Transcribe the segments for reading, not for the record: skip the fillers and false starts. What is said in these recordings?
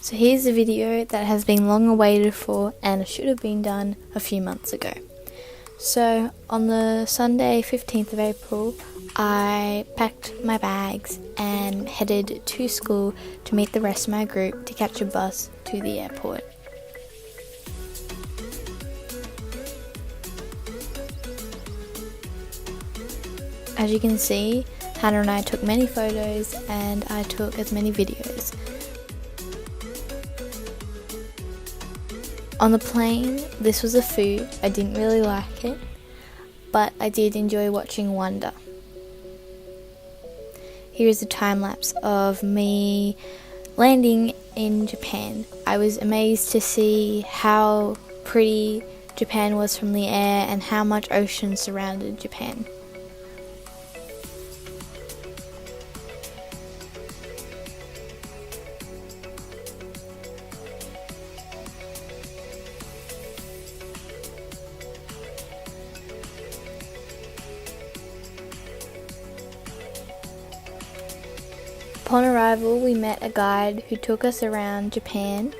So here's a video that has been long awaited for and should have been done a few months ago. So on the Sunday 15th of April, I packed my bags and headed to school to meet the rest of my group to catch a bus to the airport. As you can see, Hannah and I took many photos and I took as many videos. On the plane, this was a food. I didn't really like it, but I did enjoy watching Wonder. Here is a time lapse of me landing in Japan. I was amazed to see how pretty Japan was from the air and how much ocean surrounded Japan. Upon arrival, we met a guide who took us around Japan.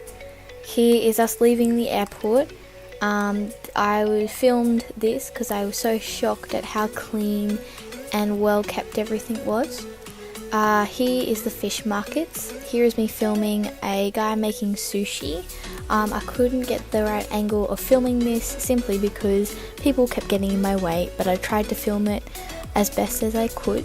Here is us leaving the airport. I filmed this because I was so shocked at how clean and well kept everything was. Here is the fish markets. Here is me filming a guy making sushi. I couldn't get the right angle of filming this simply because people kept getting in my way, but I tried to film it as best as I could.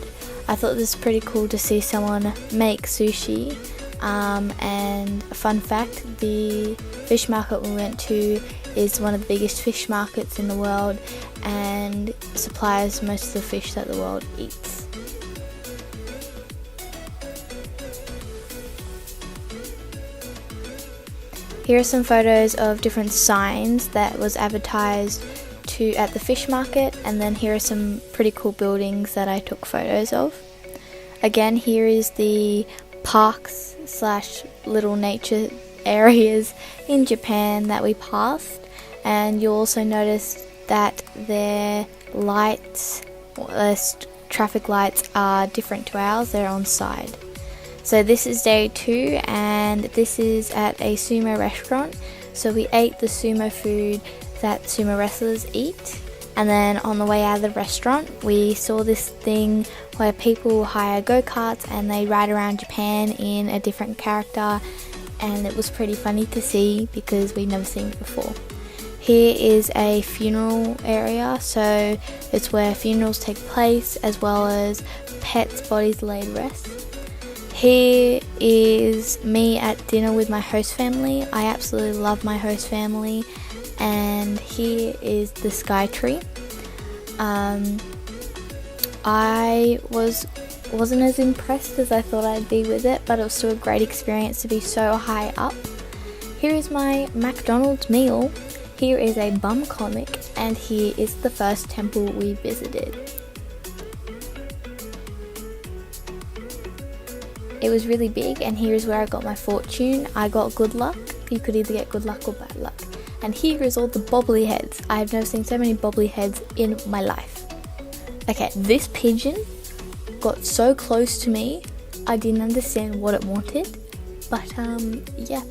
I thought this was pretty cool to see someone make sushi, and a fun fact, the fish market we went to is one of the biggest fish markets in the world and supplies most of the fish that the world eats. Here are some photos of different signs that was advertised at the fish market, and then here are some pretty cool buildings that I took photos of. Again, here is the parks / little nature areas in Japan that we passed, and you'll also notice that their lights, traffic lights, are different to ours. They're on side. So this is day 2 and this is at a sumo restaurant. So we ate the sumo food that sumo wrestlers eat, and then on the way out of the restaurant we saw this thing where people hire go-karts and they ride around Japan in a different character, and it was pretty funny to see because we'd never seen it before. Here is a funeral area, so it's where funerals take place as well as pets' bodies laid rest. Here is me at dinner with my host family. I absolutely love my host family. And here is the sky tree. I wasn't as impressed as I thought I'd be with it, but it was still a great experience to be so high up. Here is my McDonald's meal. Here is a bum comic, and here is the first temple we visited. It was really big, and here is where I got my fortune. I got good luck. You could either get good luck or bad luck. And here is all the bobbly heads. I have never seen so many bobbly heads in my life. Okay, this pigeon got so close to me, I didn't understand what it wanted, but yeah.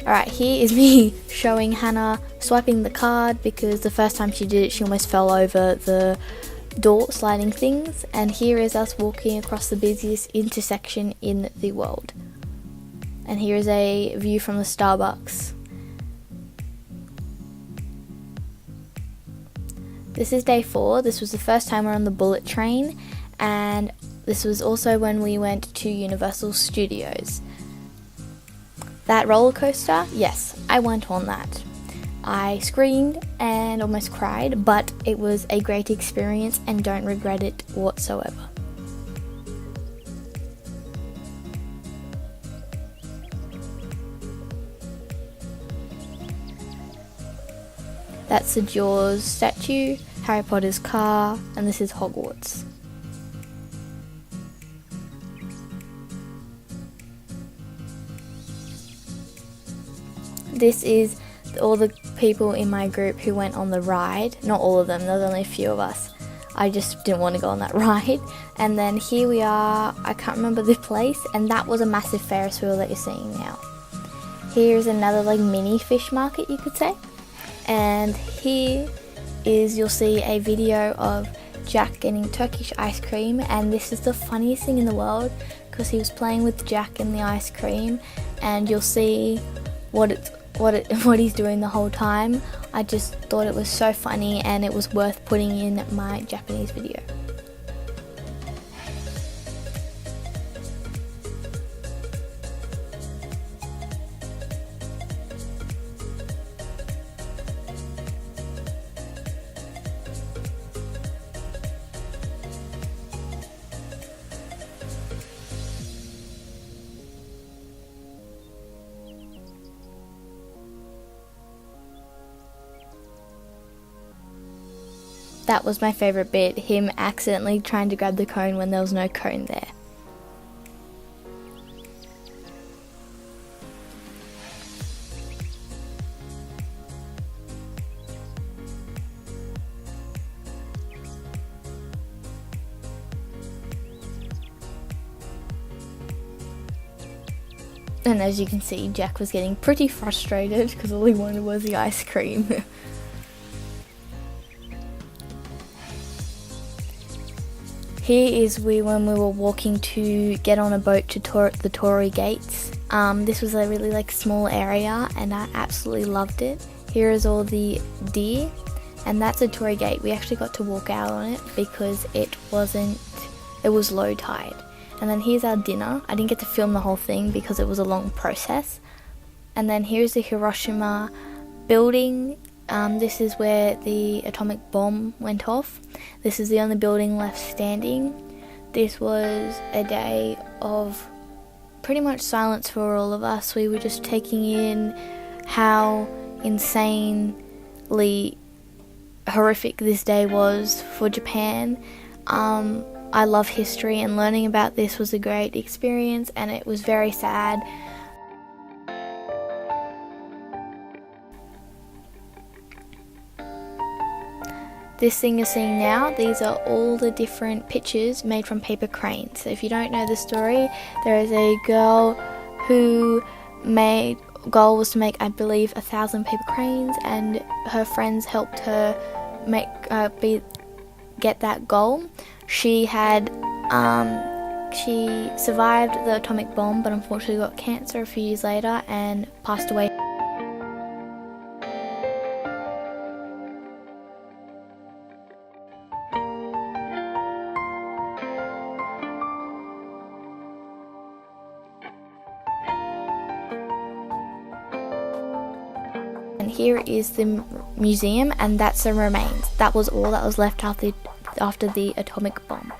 Alright, here is me showing Hannah swiping the card because the first time she did it, she almost fell over the door sliding things, and here is us walking across the busiest intersection in the world. And here is a view from the Starbucks. This is day 4. This was the first time we're on the bullet train, and this was also when we went to Universal Studios. That roller coaster, yes, I went on that. I screamed and almost cried, but it was a great experience and don't regret it whatsoever. That's the Jaws statue, Harry Potter's car, and this is Hogwarts. This is all the people in my group who went on the ride. Not all of them, there was only a few of us. I just didn't want to go on that ride. And then here we are, I can't remember the place, and that was a massive Ferris wheel that you're seeing now. Here's another like mini fish market, you could say. And here is, you'll see a video of Jack getting Turkish ice cream, and this is the funniest thing in the world because he was playing with Jack in the ice cream, and you'll see what he's doing the whole time. I just thought it was so funny and it was worth putting in my Japanese video. That was my favourite bit, him accidentally trying to grab the cone when there was no cone there. And as you can see, Jack was getting pretty frustrated because all he wanted was the ice cream. Here is when we were walking to get on a boat to the Torii Gates. This was a really like small area and I absolutely loved it. Here is all the deer, and that's a Torii Gate. We actually got to walk out on it because it was low tide. And then here's our dinner. I didn't get to film the whole thing because it was a long process. And then here's the Hiroshima building. This is where the atomic bomb went off. This is the only building left standing. This was a day of pretty much silence for all of us. We were just taking in how insanely horrific this day was for Japan. I love history, and learning about this was a great experience, and it was very sad. This thing you're seeing now, these are all the different pictures made from paper cranes. So if you don't know the story, there is a girl who goal was to make, I believe, 1,000 paper cranes, and her friends helped her get that goal. She survived the atomic bomb, but unfortunately got cancer a few years later and passed away. And here is the museum, and that's the remains. That was all that was left after the atomic bomb.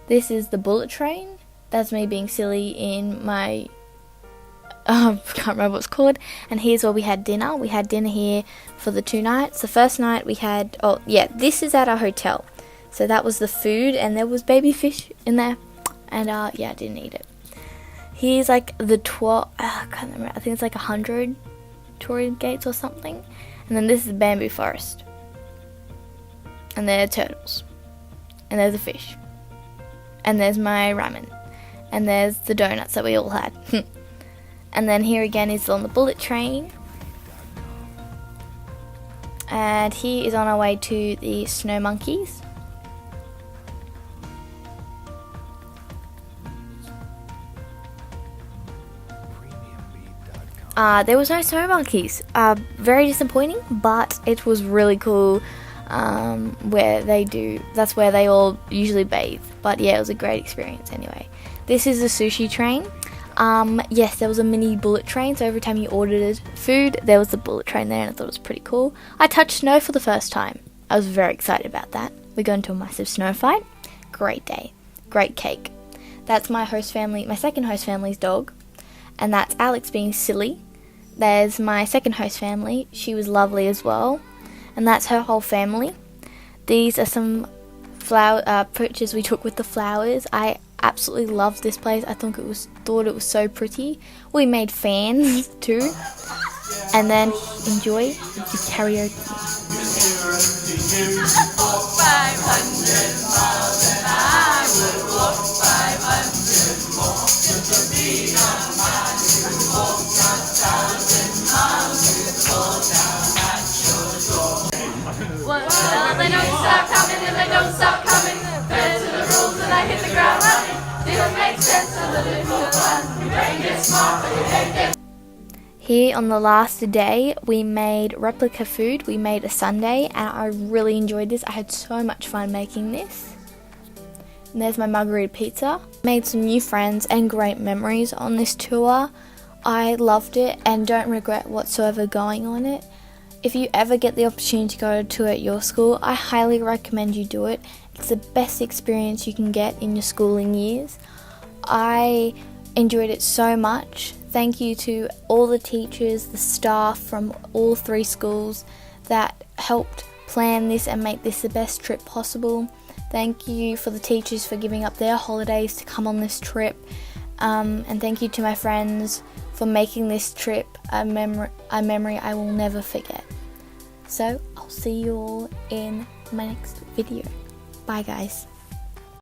This is the bullet train. That's me being silly in my can't remember what it's called. And here's where we had dinner. We had dinner here for the 2 nights. The first night we had, this is at our hotel. So that was the food, and there was baby fish in there. And I didn't eat it. Here's like the I can't remember, I think it's like 100 Torii Gates or something. And then this is bamboo forest. And there are turtles. And there's a fish. And there's my ramen. And there's the donuts that we all had. And then here again is on the bullet train. And here is on our way to the snow monkeys. There was no snow monkeys. Very disappointing, but it was really cool. That's where they all usually bathe. But yeah, it was a great experience anyway. This is the sushi train. Yes, there was a mini bullet train, so every time you ordered food, there was the bullet train there, and I thought it was pretty cool. I touched snow for the first time. I was very excited about that. We got into a massive snow fight. Great day. Great cake. That's my second host family's dog, and that's Alex being silly. There's my second host family. She was lovely as well. And that's her whole family. These are some pictures we took with the flowers. I absolutely loved this place. I thought it was so pretty. We made fans too. And then enjoy the karaoke. They don't stop coming and they don't stop coming. Fair to the rules and I hit the ground running. Didn't make sense of the little one. Your brain gets smart but your head gets... Here on the last day, we made replica food. We made a sundae and I really enjoyed this. I had so much fun making this. And there's my margarita pizza. Made some new friends and great memories on this tour. I loved it and don't regret whatsoever going on it. If you ever get the opportunity to go to at your school, I highly recommend you do it. It's the best experience you can get in your schooling years. I enjoyed it so much. Thank you to all the teachers, the staff from all 3 schools that helped plan this and make this the best trip possible. Thank you for the teachers for giving up their holidays to come on this trip. And thank you to my friends for making this trip a memory I will never forget. So I'll see you all in my next video. Bye guys.